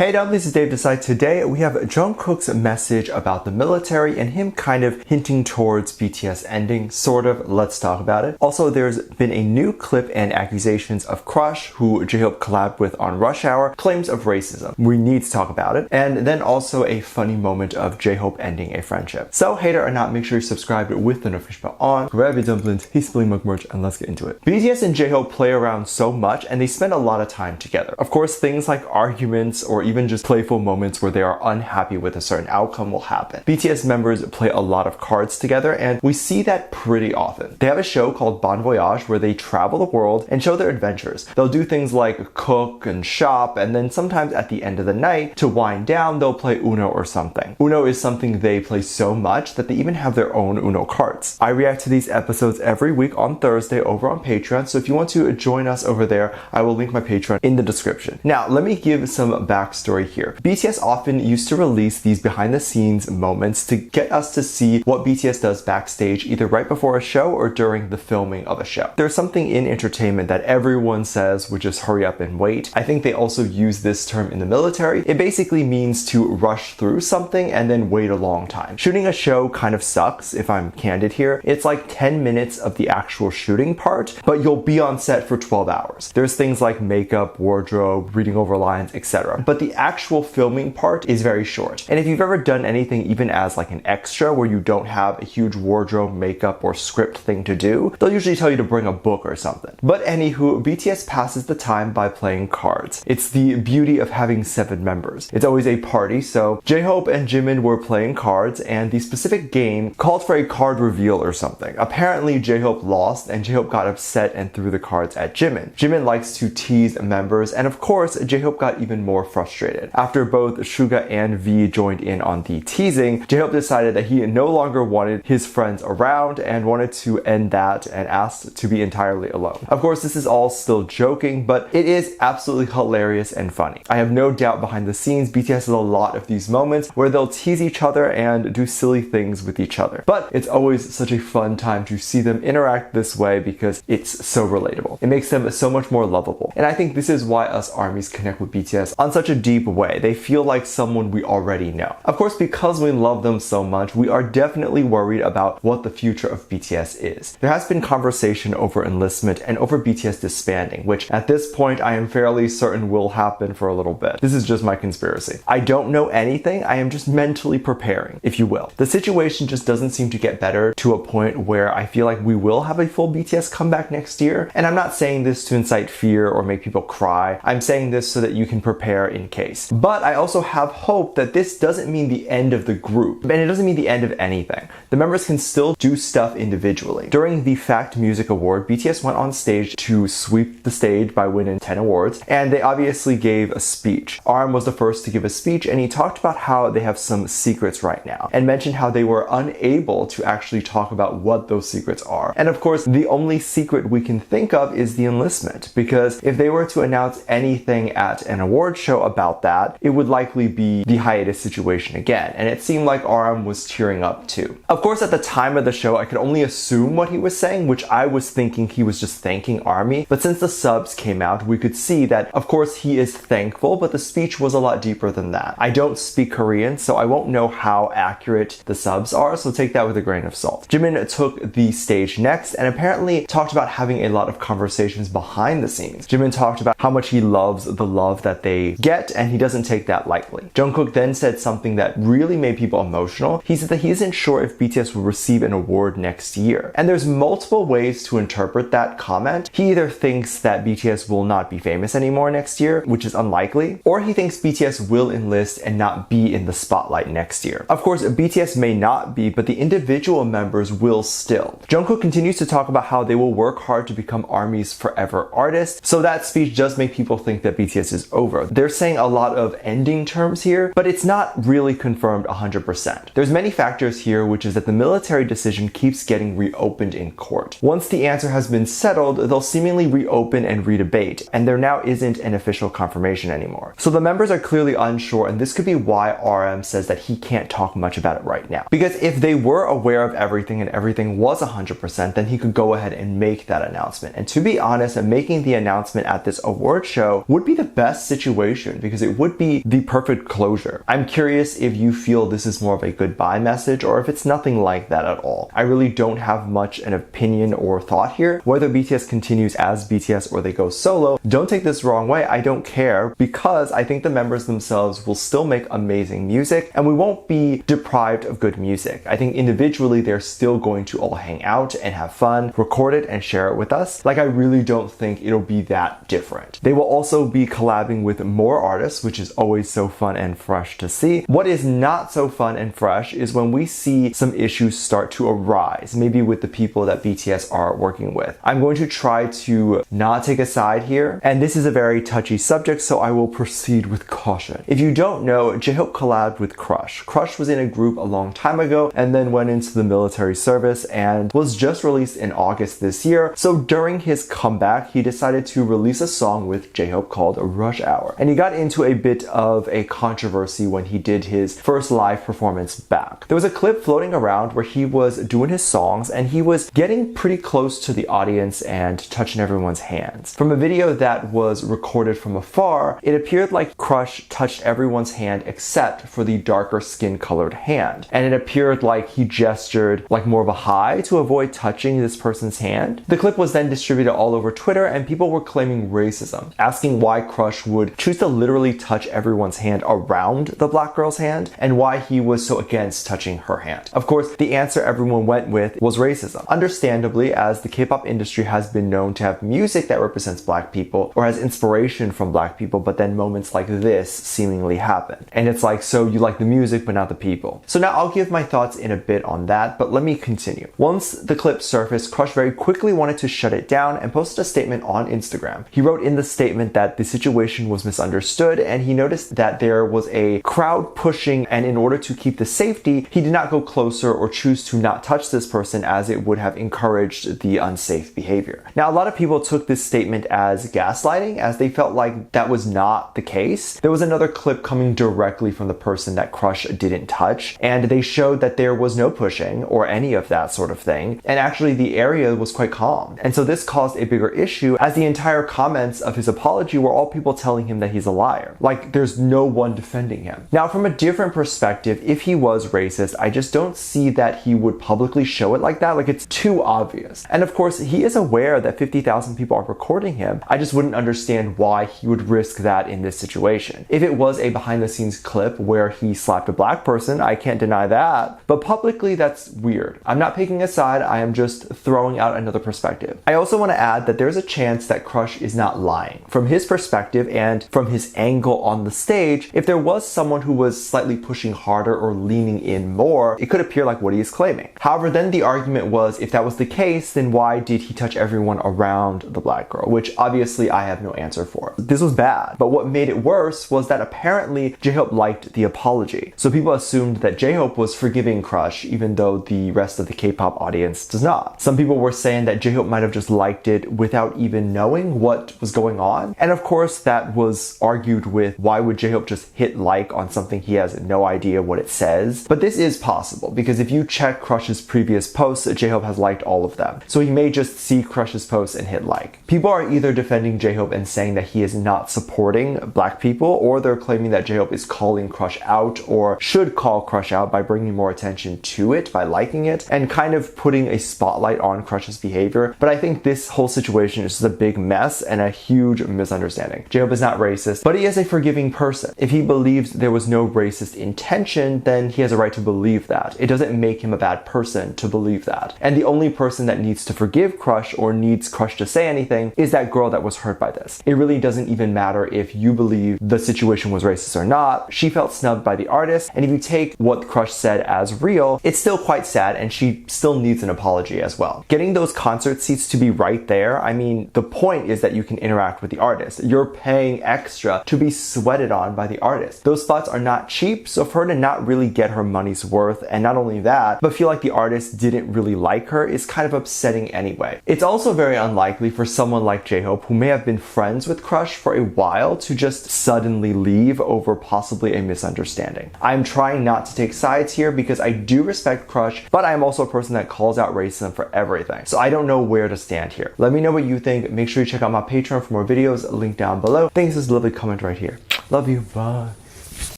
Hey Dom, this is Dave Decide. Today we have Jung Kook's message about the military and him kind of hinting towards BTS ending, sort of. Let's talk about it. Also, there's been a new clip and accusations of Crush, who JHope collabed with on Rush Hour, claims of racism. We need to talk about it. And then also a funny moment of JHope ending a friendship. So, hater or not, make sure you subscribe with the notification bell on, grab your dumplings, he's spilling milk merch, and let's get into it. BTS and JHope play around so much and they spend a lot of time together. Of course, things like arguments or even just playful moments where they are unhappy with a certain outcome will happen. BTS members play a lot of cards together and we see that pretty often. They have a show called Bon Voyage where they travel the world and show their adventures. They'll do things like cook and shop, and then sometimes at the end of the night, to wind down, they'll play Uno or something. Uno is something they play so much that they even have their own Uno cards. I react to these episodes every week on Thursday over on Patreon, so if you want to join us over there, I will link my Patreon in the description. Now, let me give some backstory here. BTS often used to release these behind the scenes moments to get us to see what BTS does backstage, either right before a show or during the filming of a show. There's something in entertainment that everyone says would just hurry up and wait. I think they also use this term in the military. It basically means to rush through something and then wait a long time. Shooting a show kind of sucks, if I'm candid here. It's like 10 minutes of the actual shooting part, but you'll be on set for 12 hours. There's things like makeup, wardrobe, reading over lines, etc. But the actual filming part is very short. And if you've ever done anything even as like an extra where you don't have a huge wardrobe, makeup, or script thing to do, they'll usually tell you to bring a book or something. But anywho, BTS passes the time by playing cards. It's the beauty of having 7 members. It's always a party, so JHope and Jimin were playing cards and the specific game called for a card reveal or something. Apparently JHope lost and JHope got upset and threw the cards at Jimin. Jimin likes to tease members and of course JHope got even more frustrated. After both Suga and V joined in on the teasing, JHope decided that he no longer wanted his friends around and wanted to end that and asked to be entirely alone. Of course, this is all still joking, but it is absolutely hilarious and funny. I have no doubt behind the scenes, BTS has a lot of these moments where they'll tease each other and do silly things with each other. But it's always such a fun time to see them interact this way because it's so relatable. It makes them so much more lovable. And I think this is why us ARMYs connect with BTS on such a deep way. They feel like someone we already know. Of course, because we love them so much, we are definitely worried about what the future of BTS is. There has been conversation over enlistment and over BTS disbanding, which at this point I am fairly certain will happen for a little bit. This is just my conspiracy. I don't know anything, I am just mentally preparing, if you will. The situation just doesn't seem to get better to a point where I feel like we will have a full BTS comeback next year. And I'm not saying this to incite fear or make people cry. I'm saying this so that you can prepare in case. But I also have hope that this doesn't mean the end of the group, and it doesn't mean the end of anything. The members can still do stuff individually. During the Fact Music Award, BTS went on stage to sweep the stage by winning 10 awards, and they obviously gave a speech. RM was the first to give a speech, and he talked about how they have some secrets right now, and mentioned how they were unable to actually talk about what those secrets are. And of course, the only secret we can think of is the enlistment, because if they were to announce anything at an award show about that, it would likely be the hiatus situation again, and it seemed like RM was tearing up too. Of course, at the time of the show, I could only assume what he was saying, which I was thinking he was just thanking ARMY, but since the subs came out, we could see that, of course, he is thankful, but the speech was a lot deeper than that. I don't speak Korean, so I won't know how accurate the subs are, so take that with a grain of salt. Jimin took the stage next and apparently talked about having a lot of conversations behind the scenes. Jimin talked about how much he loves the love that they get, and he doesn't take that lightly. Jung Kook then said something that really made people emotional. He said that he isn't sure if BTS will receive an award next year. And there's multiple ways to interpret that comment. He either thinks that BTS will not be famous anymore next year, which is unlikely, or he thinks BTS will enlist and not be in the spotlight next year. Of course, BTS may not be, but the individual members will still. Jung Kook continues to talk about how they will work hard to become ARMY's forever artists, so that speech does make people think that BTS is over. They're saying a lot of ending terms here, but it's not really confirmed 100%. There's many factors here, which is that the military decision keeps getting reopened in court. Once the answer has been settled, they'll seemingly reopen and redebate, and there now isn't an official confirmation anymore. So the members are clearly unsure, and this could be why RM says that he can't talk much about it right now. Because if they were aware of everything and everything was 100%, then he could go ahead and make that announcement. And to be honest, making the announcement at this award show would be the best situation, because it would be the perfect closure. I'm curious if you feel this is more of a goodbye message or if it's nothing like that at all. I really don't have much an opinion or thought here. Whether BTS continues as BTS or they go solo, don't take this the wrong way, I don't care, because I think the members themselves will still make amazing music and we won't be deprived of good music. I think individually they're still going to all hang out and have fun, record it and share it with us. Like, I really don't think it'll be that different. They will also be collabing with more artists, which is always so fun and fresh to see. What is not so fun and fresh is when we see some issues start to arise, maybe with the people that BTS are working with. I'm going to try to not take a side here, and this is a very touchy subject, so I will proceed with caution. If you don't know, JHope collabed with CRUES. CRUES was in a group a long time ago and then went into the military service and was just released in August this year. So during his comeback, he decided to release a song with JHope called Rush Hour. And he got into a bit of a controversy when he did his first live performance back. There was a clip floating around where he was doing his songs and he was getting pretty close to the audience and touching everyone's hands. From a video that was recorded from afar, it appeared like CRUES touched everyone's hand except for the darker skin colored hand. And it appeared like he gestured like more of a hi to avoid touching this person's hand. The clip was then distributed all over Twitter and people were claiming racism, asking why CRUES would choose to literally touch everyone's hand around the black girl's hand and why he was so against touching her hand. Of course, the answer everyone went with was racism. Understandably, as the K-pop industry has been known to have music that represents black people or has inspiration from black people, but then moments like this seemingly happen. And it's like, so you like the music but not the people. So now I'll give my thoughts in a bit on that, but let me continue. Once the clip surfaced, CRUES very quickly wanted to shut it down and posted a statement on Instagram. He wrote in the statement that the situation was misunderstood and he noticed that there was a crowd pushing, and in order to keep the safety, he did not go closer or choose to not touch this person as it would have encouraged the unsafe behavior. Now, a lot of people took this statement as gaslighting, as they felt like that was not the case. There was another clip coming directly from the person that CRUES didn't touch, and they showed that there was no pushing or any of that sort of thing, and actually the area was quite calm. And so this caused a bigger issue, as the entire comments of his apology were all people telling him that he's a liar. Like, there's no one defending him. Now, from a different perspective, if he was racist, I just don't see that he would publicly show it like that. Like, it's too obvious. And of course, he is aware that 50,000 people are recording him. I just wouldn't understand why he would risk that in this situation. If it was a behind the scenes clip where he slapped a black person, I can't deny that. But publicly, that's weird. I'm not picking a side, I am just throwing out another perspective. I also want to add that there's a chance that CRUES is not lying. From his perspective and from his angle on the stage, if there was someone who was slightly pushing harder or leaning in more, it could appear like what he is claiming. However, then the argument was, if that was the case, then why did he touch everyone around the black girl? Which obviously I have no answer for. This was bad. But what made it worse was that apparently JHope liked the apology. So people assumed that JHope was forgiving CRUES, even though the rest of the K-pop audience does not. Some people were saying that JHope might have just liked it without even knowing what was going on. And of course, that was argued with, why would JHope just hit like on something he has no idea what it says? But this is possible, because if you check CRUES's previous posts, JHope has liked all of them. So he may just see CRUES's posts and hit like. People are either defending JHope and saying that he is not supporting black people, or they're claiming that JHope is calling CRUES out, or should call CRUES out by bringing more attention to it, by liking it, and kind of putting a spotlight on CRUES's behavior. But I think this whole situation is just a big mess and a huge misunderstanding. JHope is not racist, but he is a forgiving person. If he believes there was no racist intention, then he has a right to believe that. It doesn't make him a bad person to believe that. And the only person that needs to forgive CRUES or needs CRUES to say anything is that girl that was hurt by this. It really doesn't even matter if you believe the situation was racist or not. She felt snubbed by the artist, and if you take what CRUES said as real, it's still quite sad, and she still needs an apology as well. Getting those concert seats to be right there, I mean, the point is that you can interact with the artist. You're paying extra to be sweated on by the artist. Those spots are not cheap, so for her to not really get her money's worth, and not only that, but feel like the artist didn't really like her, is kind of upsetting anyway. It's also very unlikely for someone like JHope, who may have been friends with CRUES for a while, to just suddenly leave over possibly a misunderstanding. I'm trying not to take sides here because I do respect CRUES, but I'm also a person that calls out racism for everything. So I don't know where to stand here. Let me know what you think. Make sure you check out my Patreon for more videos, link down below. Thanks for this lovely comment right here. Love you. Bye.